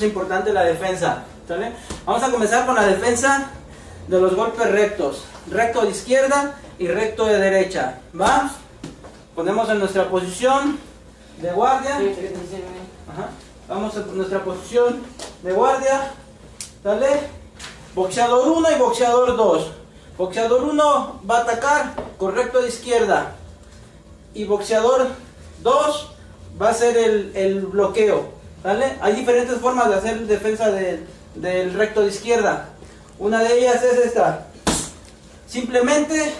es importante la defensa, ¿sale? Vamos a comenzar con la defensa de los golpes rectos. Recto de izquierda y recto de derecha, ¿va? Ponemos en nuestra posición de guardia. Ajá. Vamos a nuestra posición de guardia, ¿sale? Boxeador 1 y boxeador 2. Boxeador 1 va a atacar con recto de izquierda y boxeador 2 va a hacer el bloqueo, ¿vale? Hay diferentes formas de hacer defensa del recto de izquierda. Una de ellas es esta. Simplemente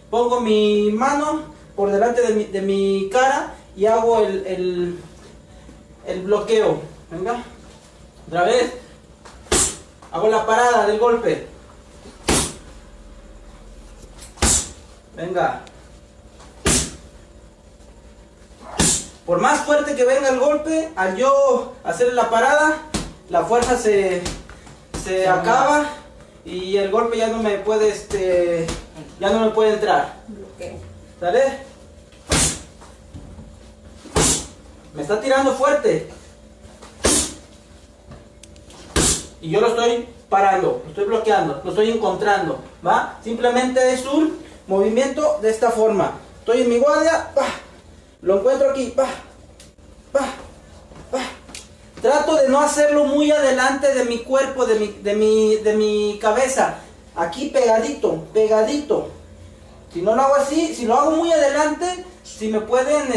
pongo mi mano por delante de mi cara y hago el bloqueo. Venga, otra vez. Hago la parada del golpe. Venga. Por más fuerte que venga el golpe, al yo hacer la parada, la fuerza se acaba y el golpe ya no me puede ya no me puede entrar. ¿Sale? Me está tirando fuerte y yo lo estoy parando, lo estoy bloqueando, lo estoy encontrando, ¿va? Simplemente es un movimiento de esta forma. Estoy en mi guardia, ¡pah! Lo encuentro aquí, ¡pah! ¡Pah! ¡Pah! Trato de no hacerlo muy adelante de mi cuerpo, de mi cabeza. Aquí pegadito, pegadito. Si no lo hago así, si lo hago muy adelante, si me pueden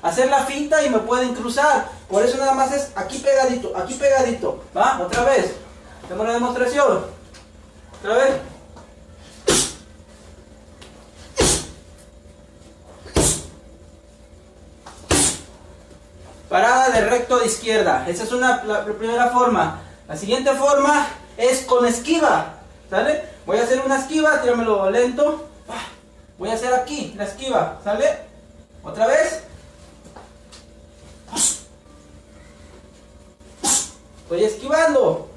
hacer la finta y me pueden cruzar. Por eso nada más es aquí pegadito, ¿va? Otra vez. Hacemos la demostración. Otra vez. Parada de recto de izquierda. Esa es la primera forma. La siguiente forma es con esquiva, ¿sale? Voy a hacer una esquiva, tíramelo lento. Voy a hacer aquí la esquiva, ¿sale? Otra vez. Estoy esquivando.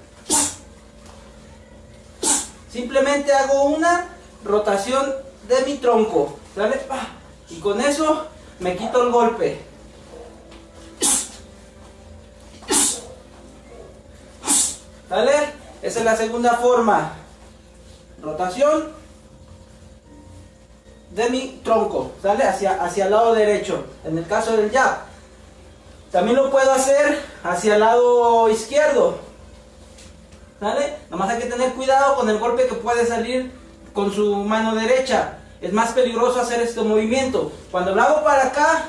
Simplemente hago una rotación de mi tronco, ¿sale? Y con eso me quito el golpe. ¿Sale? Esa es la segunda forma. Rotación de mi tronco, ¿sale? Hacia el lado derecho. En el caso del jab. También lo puedo hacer hacia el lado izquierdo, ¿sale? Nomás hay que tener cuidado con el golpe que puede salir con su mano derecha. Es más peligroso hacer este movimiento. Cuando lo hago para acá,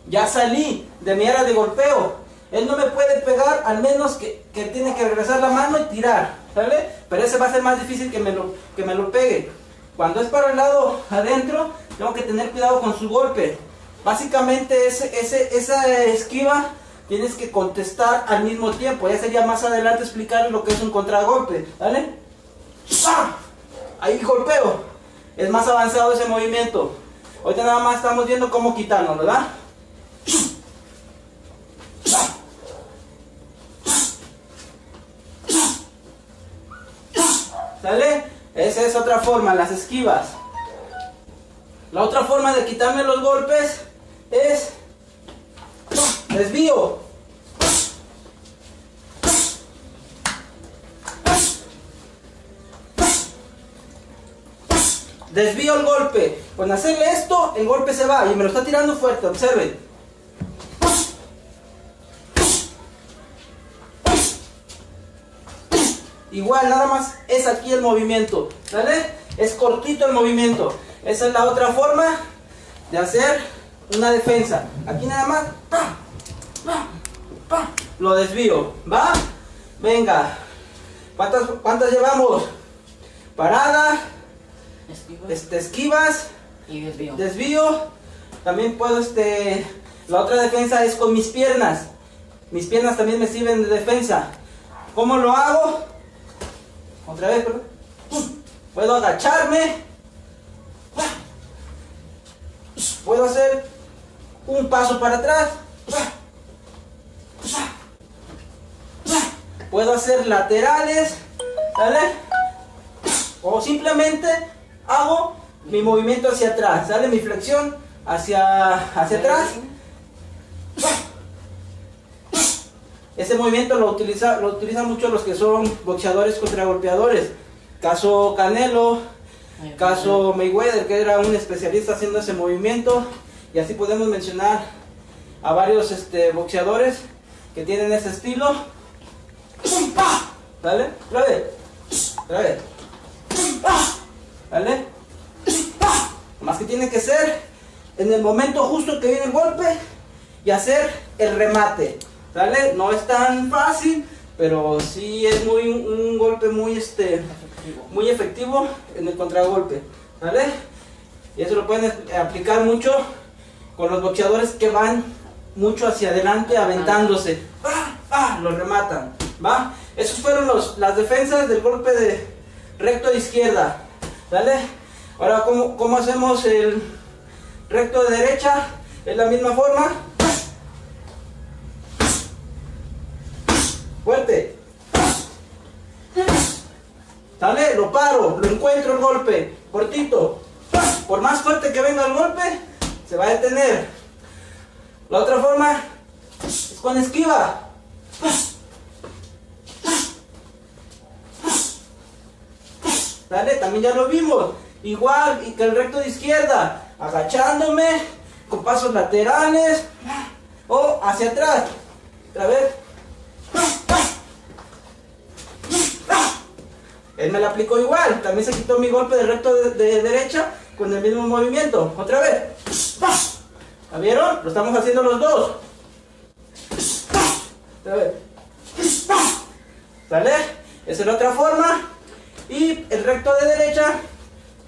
ya salí de mi área de golpeo. Él no me puede pegar, al menos que tiene que regresar la mano y tirar, ¿sale? Pero ese va a ser más difícil que me lo pegue. Cuando es para el lado adentro, tengo que tener cuidado con su golpe. Básicamente esa esquiva tienes que contestar al mismo tiempo. Ya sería más adelante explicar lo que es un contragolpe, ¿vale? Ahí golpeo. Es más avanzado ese movimiento. Ahorita nada más estamos viendo cómo quitarnos, ¿verdad? ¿Sale? Esa es otra forma, las esquivas. La otra forma de quitarme los golpes es desvío. Desvío el golpe. Con hacerle esto, el golpe se va y me lo está tirando fuerte, observen. Igual, nada más es aquí el movimiento, ¿vale? Es cortito el movimiento. Esa es la otra forma de hacer una defensa. Aquí nada más, lo desvío, ¿va? Venga. ¿Cuántas llevamos? Parada, esquivas y desvío. Desvío. También puedo, la otra defensa es con mis piernas. Mis piernas también me sirven de defensa. ¿Cómo lo hago? Otra vez, perdón. Puedo agacharme. Puedo hacer un paso para atrás. Puedo hacer laterales, ¿sale? O simplemente hago mi movimiento hacia atrás, ¿sale? Mi flexión hacia atrás. Es Este movimiento lo utilizan mucho los que son boxeadores contragolpeadores. Caso Canelo, caso Mayweather, que era un especialista haciendo ese movimiento. Y así podemos mencionar a varios boxeadores que tienen ese estilo. ¿Vale? Otra vez. Otra vez. ¿Vale? Más que tiene que ser en el momento justo que viene el golpe y hacer el remate. ¿Sale? No es tan fácil, pero sí es un golpe muy efectivo en el contragolpe. ¿Vale? Y eso lo pueden aplicar mucho con los boxeadores que van mucho hacia adelante aventándose. Lo rematan. ¿Va? Esos fueron las defensas del golpe de recto de izquierda. ¿Vale? Ahora, ¿cómo hacemos el recto de derecha? Es la misma forma. Fuerte. ¿Sale? Lo paro, lo encuentro el golpe. Cortito. Por más fuerte que venga el golpe, se va a detener. La otra forma es con esquiva. ¿Sale? También ya lo vimos. Igual que el recto de izquierda. Agachándome, con pasos laterales o hacia atrás. Otra vez. Él me lo aplicó igual. También se quitó mi golpe de recto de derecha con el mismo movimiento. Otra vez. ¿La vieron? Lo estamos haciendo los dos. Otra vez. ¿Sale? Esa es la otra forma. Y el recto de derecha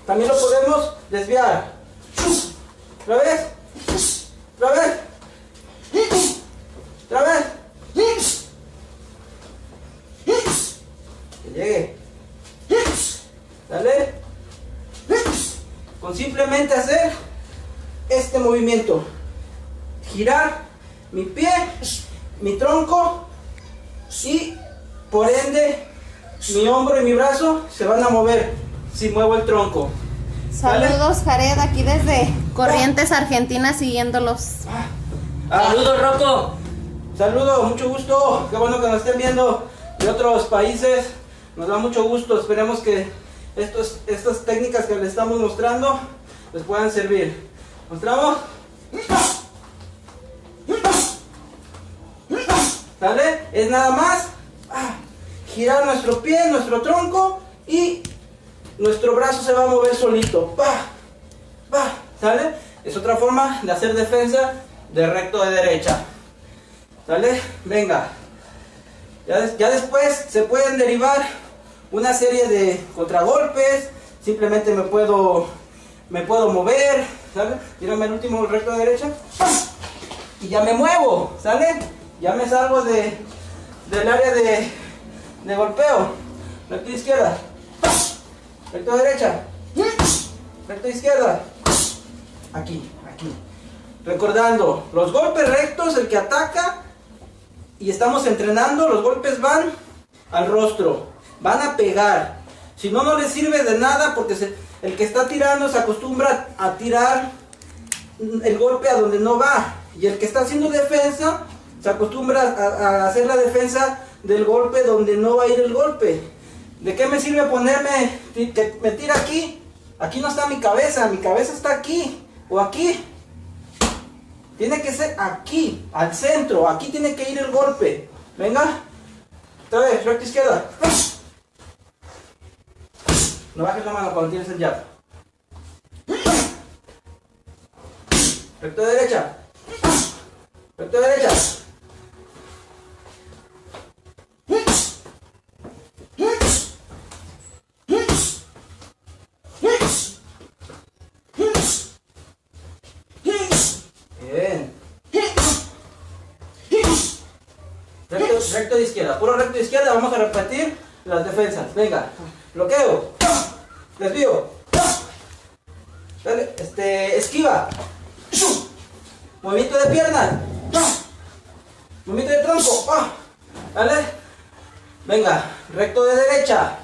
también lo podemos desviar. Otra vez. Otra vez. Otra vez. Que llegue. ¿Sale? Con simplemente hacer este movimiento. Girar mi pie, mi tronco y por ende mi hombro y mi brazo se van a mover si muevo el tronco. ¿Vale? Saludos, Jared, aquí desde Corrientes, Argentina, siguiéndolos. Saludos, Rocco. Saludos, mucho gusto. Qué bueno que nos estén viendo de otros países. Nos da mucho gusto. Esperemos que estas técnicas que les estamos mostrando les puedan servir. ¿Mostramos? ¿Sale? Es nada más girar nuestro pie, nuestro tronco y nuestro brazo se va a mover solito. ¿Sale? Es otra forma de hacer defensa de recto de derecha. ¿Sale? Venga. Ya después se pueden derivar una serie de contragolpes. Simplemente me puedo mover. ¿Sale? Tírame el último recto de derecha. Y ya me muevo. ¿Sale? Ya me salgo del área de golpeo. Recto de izquierda. Recto de derecha. Recto de izquierda. Aquí. Recordando, los golpes rectos, el que ataca y estamos entrenando, los golpes van al rostro, van a pegar. Si no, no les sirve de nada porque el que está tirando se acostumbra a tirar el golpe a donde no va. Y el que está haciendo defensa se acostumbra a hacer la defensa del golpe donde no va a ir el golpe. ¿De qué me sirve ponerme, que me tira aquí? Aquí no está mi cabeza está aquí o aquí. Tiene que ser aquí, al centro, aquí tiene que ir el golpe. Venga, otra vez, recta izquierda. No bajes la mano cuando tienes el jab. Recto derecha. Recto derecha. Recto de izquierda, puro recto de izquierda. Vamos a repetir las defensas. Venga, bloqueo, desvío, esquiva, movimiento de pierna, movimiento de tronco. ¿Vale? Venga, recto de derecha,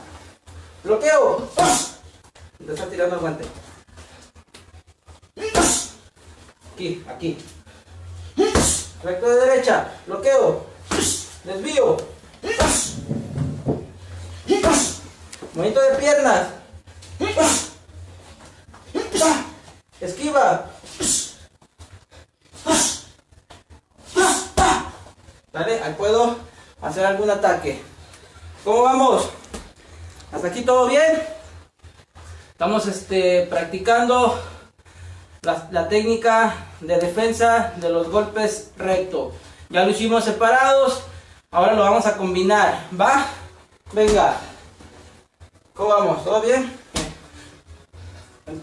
bloqueo. Te está tirando el guante. Aquí. Recto de derecha, bloqueo. Desvío. Movimiento de piernas. Esquiva. ¿Vale? Ahí puedo hacer algún ataque. ¿Cómo vamos? ¿Hasta aquí todo bien? Estamos practicando la técnica de defensa de los golpes recto. Ya lo hicimos separados. Ahora lo vamos a combinar. ¿Va? Venga. ¿Cómo vamos? ¿Todo bien?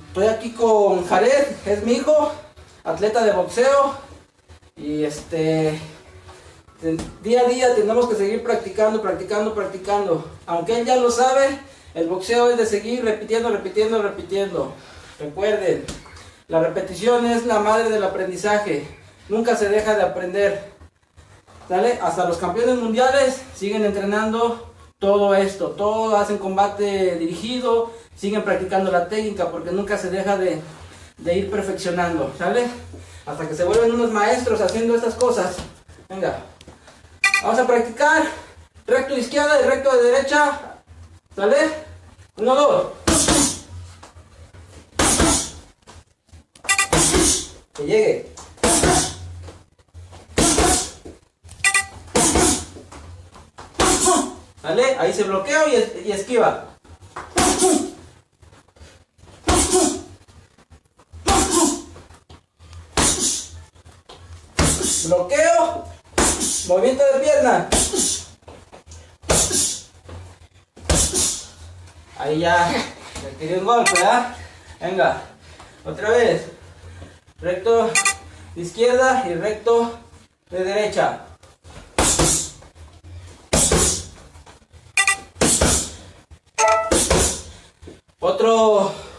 Estoy aquí con Jared, es mi hijo, atleta de boxeo. Y día a día tenemos que seguir practicando. Aunque él ya lo sabe, el boxeo es de seguir repitiendo. Recuerden, la repetición es la madre del aprendizaje. Nunca se deja de aprender. ¿Sale? Hasta los campeones mundiales siguen entrenando todo esto. Todos hacen combate dirigido, siguen practicando la técnica porque nunca se deja de ir perfeccionando. ¿Sale? Hasta que se vuelven unos maestros haciendo estas cosas. Venga. Vamos a practicar recto de izquierda y recto de derecha. ¿Sale? 1, 2. Que llegue. ¿Sale? Ahí se bloquea y esquiva. Bloqueo. Movimiento de pierna. Ahí ya requirió un golpe, ¿verdad? Venga, otra vez. Recto de izquierda y recto de derecha.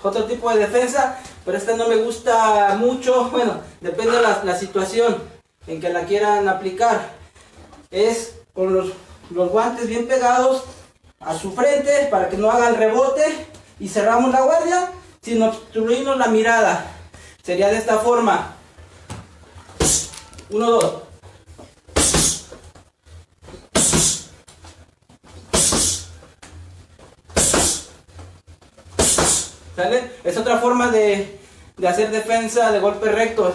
Otro tipo de defensa, pero esta no me gusta mucho. Bueno, depende de la situación en que la quieran aplicar. Es con los guantes bien pegados a su frente para que no haga el rebote y cerramos la guardia sin obstruirnos la mirada. Sería de esta forma. 1, 2. ¿Sale? Es otra forma de hacer defensa de golpes rectos,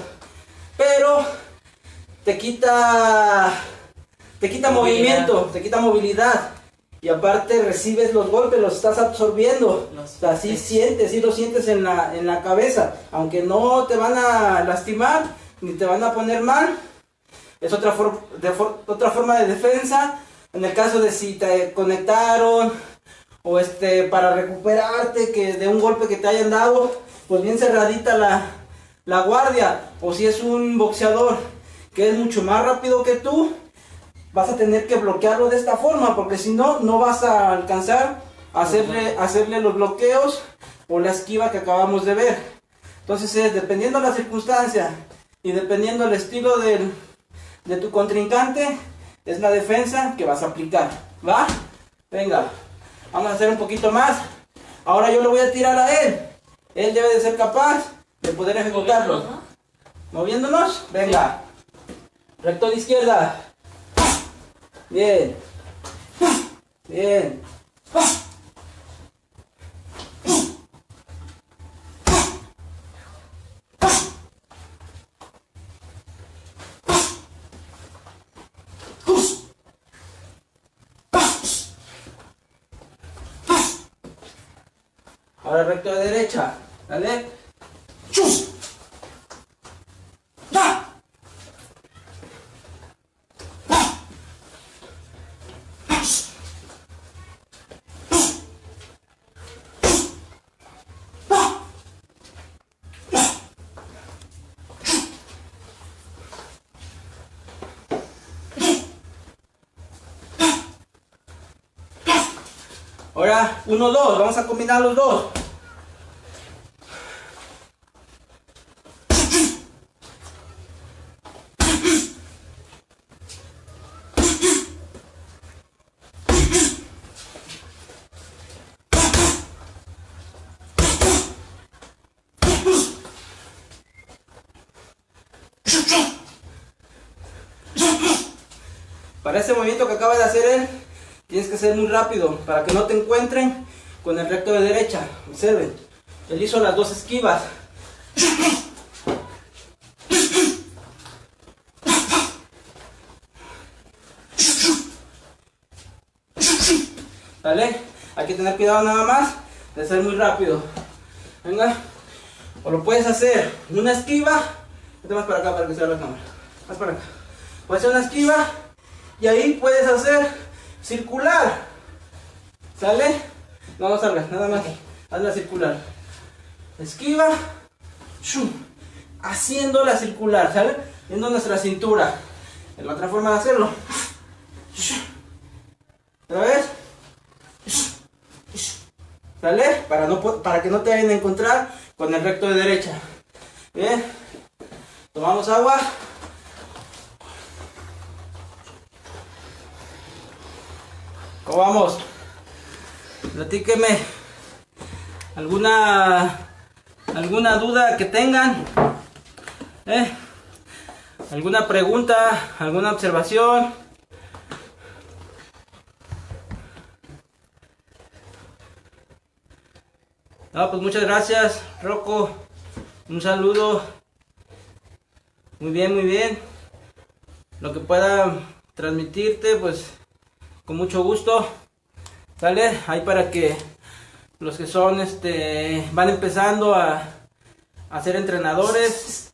pero te quita movimiento, te quita movilidad, y aparte recibes los golpes, los estás absorbiendo. O sea, sí lo sientes en la cabeza, aunque no te van a lastimar ni te van a poner mal. Es otra forma de defensa. En el caso de si te conectaron o para recuperarte de un golpe que te hayan dado, pues bien cerradita la guardia. O si es un boxeador que es mucho más rápido que tú, vas a tener que bloquearlo de esta forma, porque si no, no vas a alcanzar a hacerle los bloqueos o la esquiva que acabamos de ver. Entonces, dependiendo de la circunstancia y dependiendo del estilo de tu contrincante, es la defensa que vas a aplicar. ¿Va? Venga, vamos a hacer un poquito más. Ahora yo le voy a tirar a él. Él debe de ser capaz de poder ejecutarlo. Moviéndonos. Venga. Recto de izquierda. Bien. Bien. Ahora recto de derecha. ¿Vale? Ahora, 1, 2, vamos a combinar los dos. Para ese movimiento que acaba de hacer él, tienes que ser muy rápido para que no te encuentren con el recto de derecha. Observen, él hizo las dos esquivas. ¿Vale? Hay que tener cuidado nada más de ser muy rápido. Venga. O lo puedes hacer una esquiva. Vete más para acá para que se vea la cámara. Más para acá. Puedes hacer una esquiva y ahí puedes hacer circular. ¿Sale? No salgas, nada más. Hazla circular. Esquiva. Shum. Haciendo la circular, ¿sale? Viendo nuestra cintura. Es la otra forma de hacerlo. ¿Otra vez? ¿Sale? Para que no te vayan a encontrar con el recto de derecha. Bien. Tomamos agua. ¿Cómo vamos? Platíqueme. ¿Alguna duda que tengan? ¿Alguna pregunta? ¿Alguna observación? No, pues muchas gracias, Rocco. Un saludo. Muy bien, muy bien. Lo que pueda transmitirte, pues con mucho gusto. ¿Sale? Ahí para que los que son, van empezando a ser entrenadores,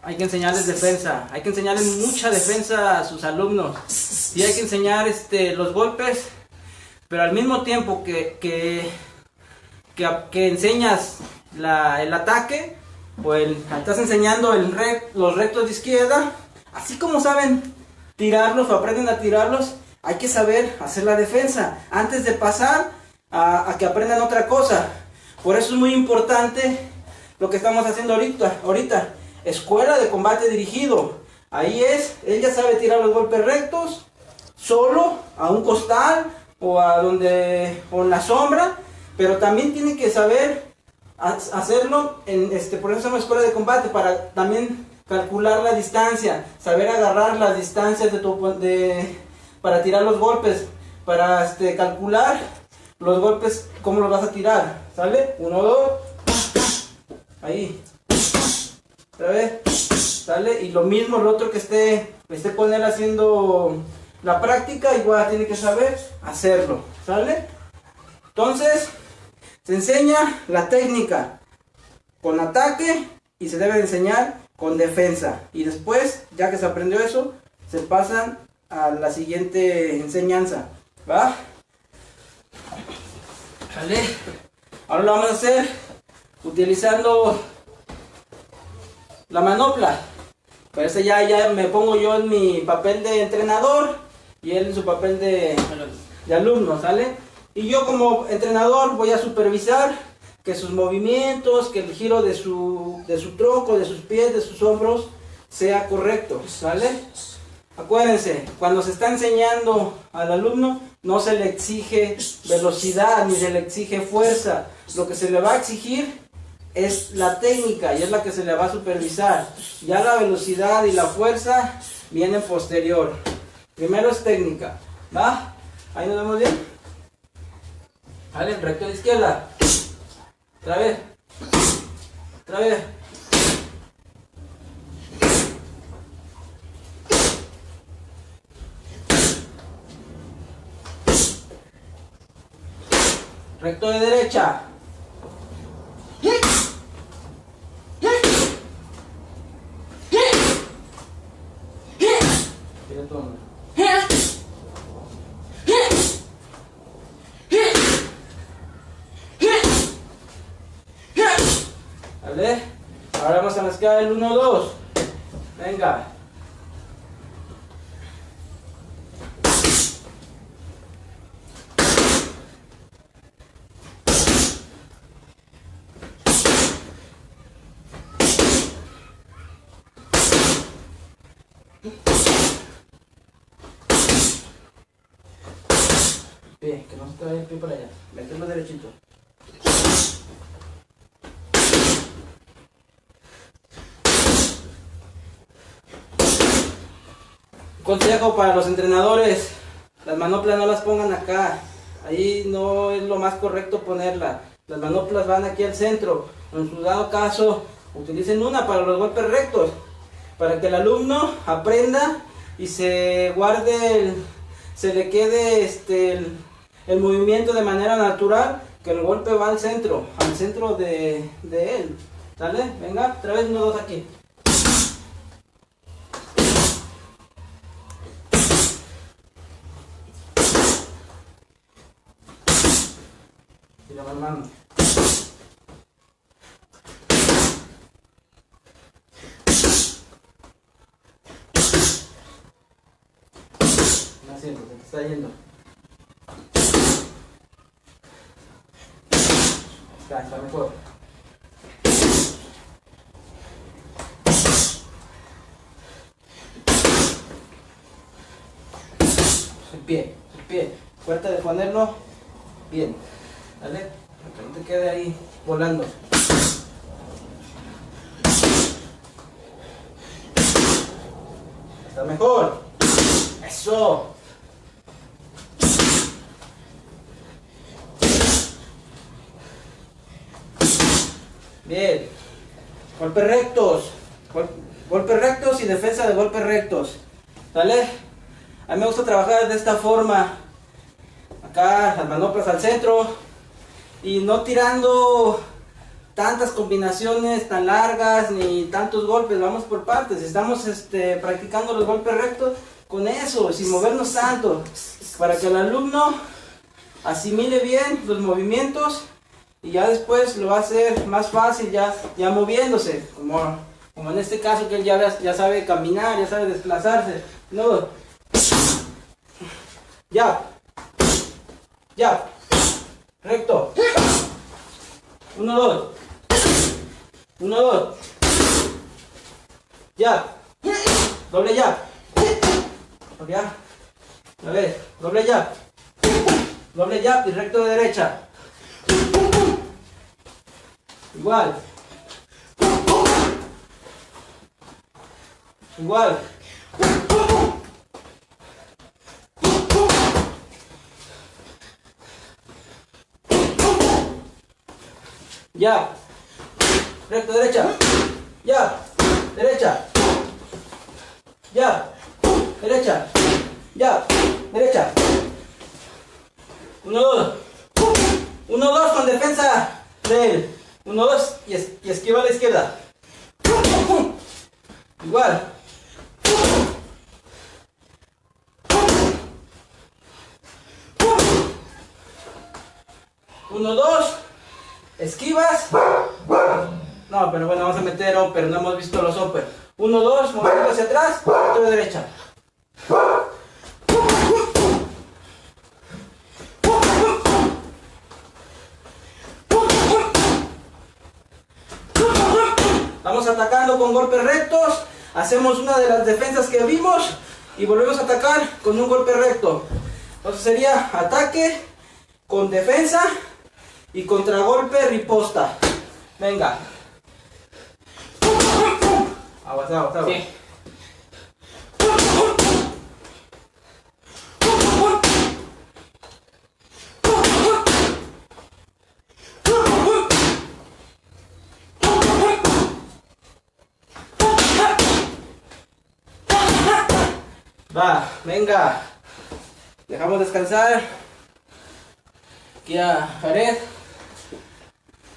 hay que enseñarles defensa. Hay que enseñarles mucha defensa a sus alumnos. Y hay que enseñar los golpes, pero al mismo tiempo que enseñas el ataque, pues estás enseñando los rectos de izquierda. Así como saben tirarlos o aprenden a tirarlos, hay que saber hacer la defensa antes de pasar a que aprendan otra cosa. Por eso es muy importante lo que estamos haciendo ahorita. Escuela de combate dirigido. Ahí él ya sabe tirar los golpes rectos, solo, a un costal o en la sombra. Pero también tiene que saber hacerlo, por eso se llama escuela de combate, para también calcular la distancia, saber agarrar las distancias para tirar los golpes, para calcular los golpes, cómo los vas a tirar, ¿sale? 1, 2, ahí, otra vez, ¿sale? Y lo mismo el otro que esté con él haciendo la práctica, igual tiene que saber hacerlo, ¿sale? Entonces, se enseña la técnica con ataque y se debe enseñar con defensa. Y después, ya que se aprendió eso, se pasan a la siguiente enseñanza. ¿Va? ¿Vale? Ahora lo vamos a hacer utilizando la manopla. Pero ese ya me pongo yo en mi papel de entrenador y él en su papel de alumno, ¿sale? Y yo como entrenador voy a supervisar que sus movimientos, que el giro de su tronco, de sus pies, de sus hombros sea correcto, ¿sale? Acuérdense, cuando se está enseñando al alumno no se le exige velocidad ni se le exige fuerza. Lo que se le va a exigir es la técnica y es la que se le va a supervisar. Ya la velocidad y la fuerza vienen posterior. Primero es técnica, ¿va? Ahí nos vemos bien. Vale, recto de izquierda. Otra vez. Otra vez. Recto de derecha. Tira tu hombro. ¿Vale? Ahora vamos a mezclar el 1, 2. Venga. Bien, que no se te vaya el pie para allá. Mételo derechito. consejo para los entrenadores: las manoplas no las pongan acá, ahí no es lo más correcto ponerla. Las manoplas van aquí al centro. En su dado caso, utilicen una para los golpes rectos, para que el alumno aprenda y se guarde, se le quede el movimiento de manera natural, que el golpe va al centro de él. ¿Sale? Venga, otra vez, 1, 2 aquí. Tira la mano. No siento, se te está yendo. Está mejor. El pie. Fuerte de ponerlo bien. ¿Vale? Para que no te quede ahí volando. Está mejor. Eso. Bien. Golpes rectos. Golpes rectos y defensa de golpes rectos. ¿Vale? A mí me gusta trabajar de esta forma. Acá las manoplas al centro. Y no tirando tantas combinaciones tan largas ni tantos golpes. Vamos por partes. Estamos practicando los golpes rectos con eso, sin movernos tanto. Para que el alumno asimile bien los movimientos. Y ya después lo va a hacer más fácil ya moviéndose, como en este caso que él ya sabe caminar, ya sabe desplazarse. No. Ya, recto. 1, 2. 1, 2. Ya. Doble ya. Ya. A ver, doble ya. Doble ya y recto de derecha. Igual. Ya. Recto, derecha. Ya. Derecha. Ya. Derecha. Ya. Derecha. 1, 2. 1, 2 con defensa de él. 1, 2 y esquiva a la izquierda. Igual. 1, 2. Esquivas. No, pero bueno, vamos a meter upper. No hemos visto los upper. 1, 2. Movimiento hacia atrás. Otro de derecha. Vamos atacando con golpes rectos. Hacemos una de las defensas que vimos y volvemos a atacar con un golpe recto. Entonces sería ataque con defensa y contragolpe riposta. Venga. Aguas. Sí. Va, venga. Dejamos descansar aquí a Jared.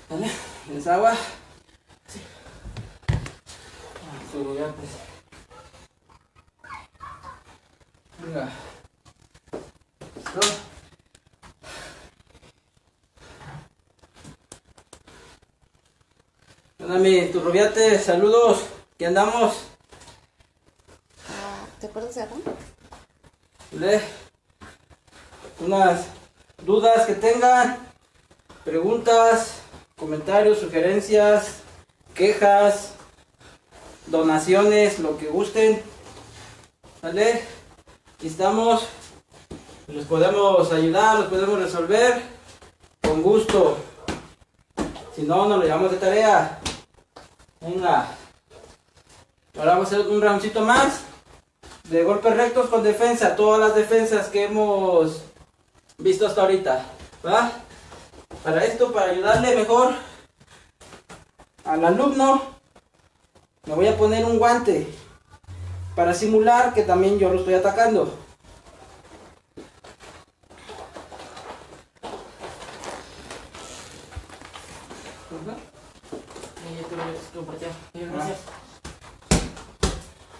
¿Vale? ¿Tienes agua? Sí. Venga. ¿Listo? Hola, mi turrubiate, saludos. ¿Qué andamos? ¿Te acuerdas de Adam? Unas dudas que tengan, preguntas, comentarios, sugerencias, quejas, donaciones, lo que gusten. ¿Vale? Aquí estamos. Los podemos ayudar, los podemos resolver con gusto. Si no, nos lo llevamos de tarea. Venga. Ahora vamos a hacer un roundcito más. de golpes rectos con defensa, todas las defensas que hemos visto hasta ahorita, ¿va? Para esto, para ayudarle mejor al alumno, me voy a poner un guante para simular que también yo lo estoy atacando.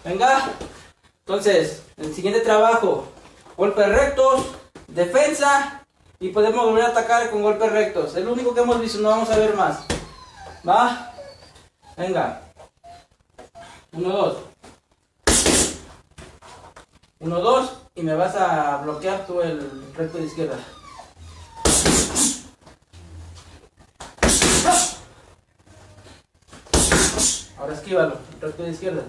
Venga, entonces, el siguiente trabajo, golpes rectos, defensa, y podemos volver a atacar con golpes rectos. Es lo único que hemos visto, no vamos a ver más. ¿Va? Venga. 1, 2. 1, 2, y me vas a bloquear tú el recto de izquierda. Ahora esquívalo, recto de izquierda.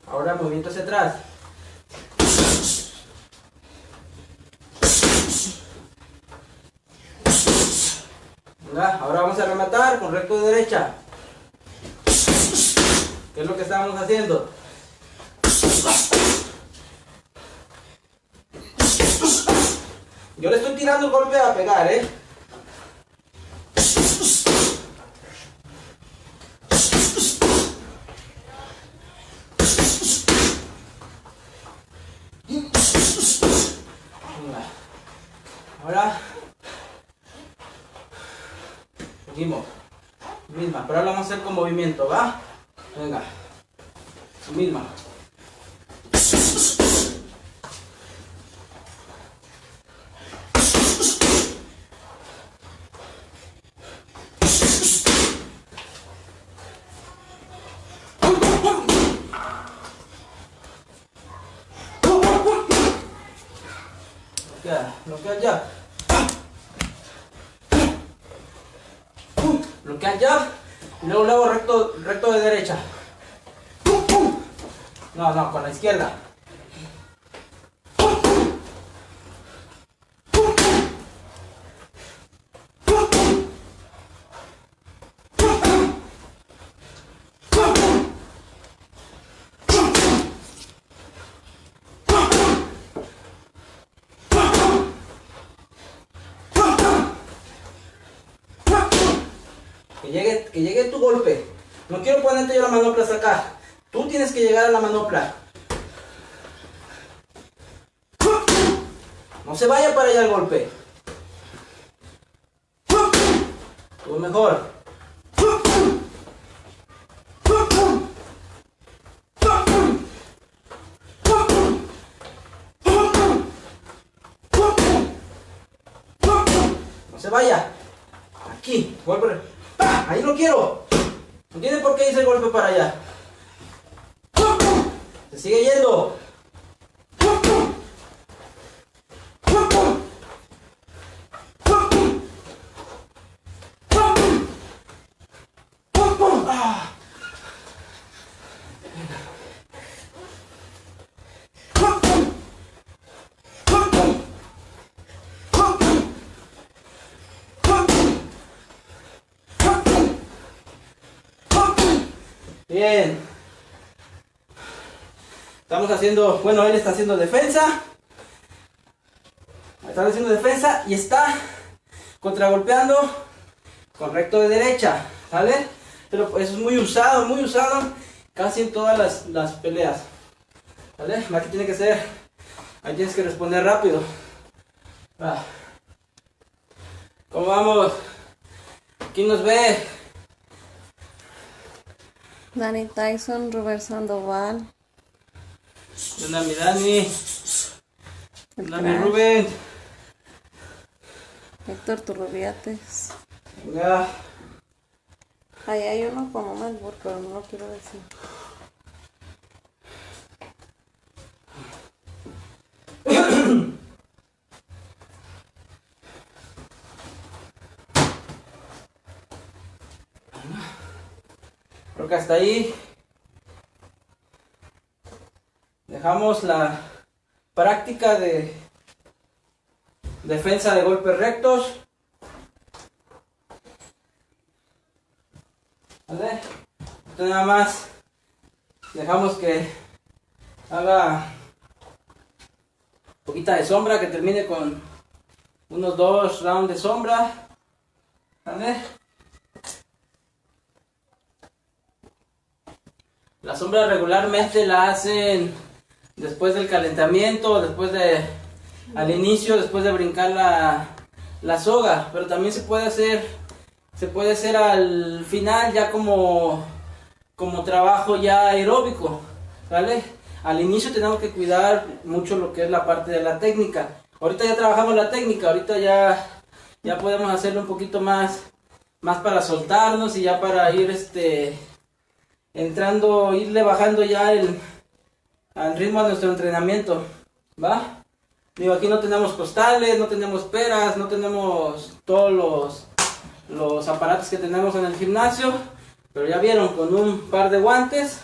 Ahora movimiento hacia atrás. Venga, ahora vamos a rematar con recto de derecha. ¿Qué es lo que estábamos haciendo? Yo le estoy tirando el golpe a pegar, ¿eh? Ahora seguimos misma, pero ahora vamos a hacer con movimiento, ¿va? Venga, misma. Bloquear ya. Bloquear ya. Y luego recto de derecha. No, con la izquierda. Que llegue tu golpe. No quiero ponerte yo la manopla hasta acá. Tú tienes que llegar a la manopla. No se vaya para allá el golpe. Tú mejor. No se vaya. Aquí, golpe. ¡Pah! Ahí lo quiero. No tiene por qué irse el golpe para allá. Se sigue yendo. Bien. Estamos haciendo, bueno, él está haciendo defensa. Está haciendo defensa y está contragolpeando con recto de derecha, ¿vale? Pero eso es muy usado casi en todas las peleas, ¿vale? Aquí tiene que ser, ahí tienes que responder rápido. Va. ¿Cómo vamos? ¿Quién nos ve? Dani Tyson, Robert Sandoval. Hola, mi Dani. El Hola, mi Crash. Rubén. Héctor Turrubiates. Venga. Ahí hay uno como Melbourne, pero no lo quiero decir. Creo que hasta ahí dejamos la práctica de defensa de golpes rectos. ¿Vale? Entonces nada más dejamos que haga poquita de sombra, que termine con unos 2 rounds de sombra. ¿Vale? La sombra regularmente la hacen después del calentamiento, al inicio, después de brincar la soga, pero también se puede hacer al final ya como trabajo ya aeróbico, ¿vale? Al inicio tenemos que cuidar mucho lo que es la parte de la técnica. Ahorita ya trabajamos la técnica, ahorita ya podemos hacerlo un poquito más para soltarnos y ya para ir irle bajando ya al ritmo de nuestro entrenamiento, ¿va? Digo, aquí no tenemos costales, no tenemos peras, no tenemos todos los aparatos que tenemos en el gimnasio, pero ya vieron, con un par de guantes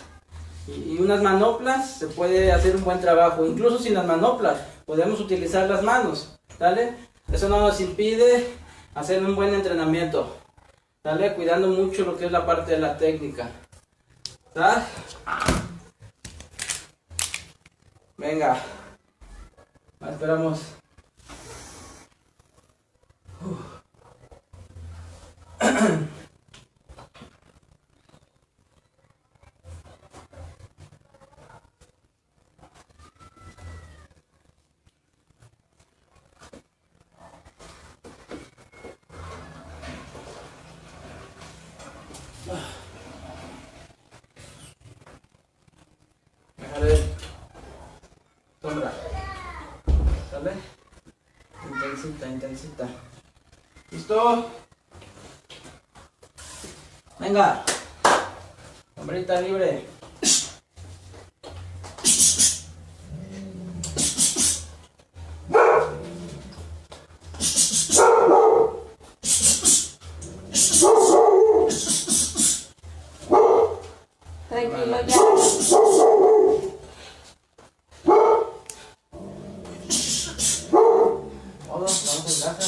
y unas manoplas se puede hacer un buen trabajo. Incluso sin las manoplas podemos utilizar las manos, ¿vale? Eso no nos impide hacer un buen entrenamiento, ¿vale? Cuidando mucho lo que es la parte de la técnica, ¿sabes? Venga, esperamos. Déjale sombra, ¿sale? Intensita. ¿Listo? Venga, sombrita libre. Tranquilo ya. Vamos en casa.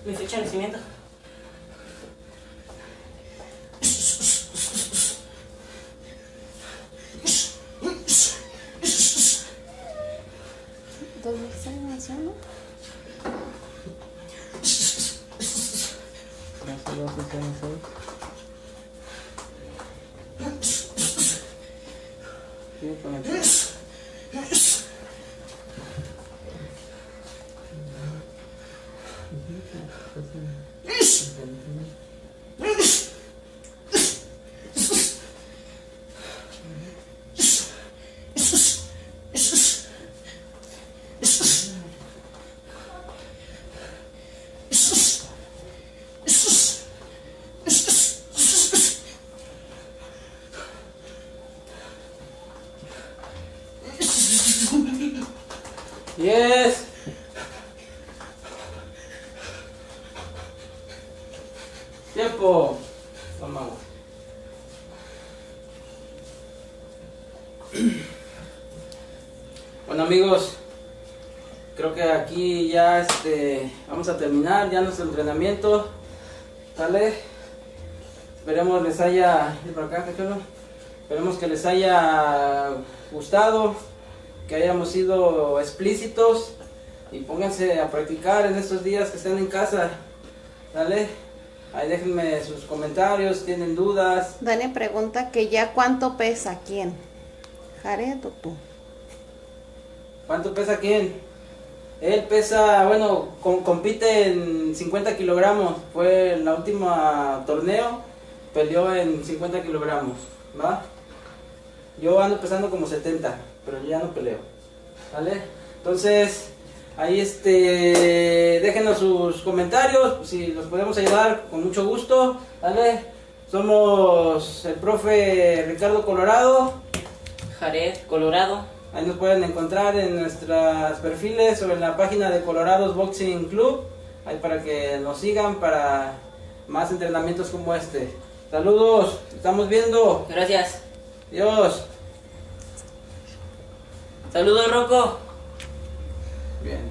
Mi fecha de nacimiento. Yes. Tiempo. Vamos. Bueno, amigos, creo que aquí ya vamos a terminar ya nuestro entrenamiento. ¿Sale? Esperemos les haya... ¿Por acá, cachorro? Esperemos que les haya gustado, que hayamos sido explícitos y pónganse a practicar en estos días que estén en casa. ¿Sale? Ahí déjenme sus comentarios, tienen dudas. Dani pregunta que ya cuánto pesa quién, Jared o tú. ¿Cuánto pesa quién? Él pesa, bueno, compite en 50 kilogramos. Fue en la última torneo, peleó en 50 kilogramos, ¿va? Yo ando pesando como 70, pero yo ya no peleo, ¿vale? Entonces, ahí déjenos sus comentarios, si los podemos ayudar, con mucho gusto, ¿vale? Somos el profe Ricardo Colorado. Jared Colorado. Ahí nos pueden encontrar en nuestros perfiles o en la página de Colorados Boxing Club. Ahí para que nos sigan para más entrenamientos como este. Saludos, estamos viendo. Gracias. Adiós. Saludos, Rocco. Bien.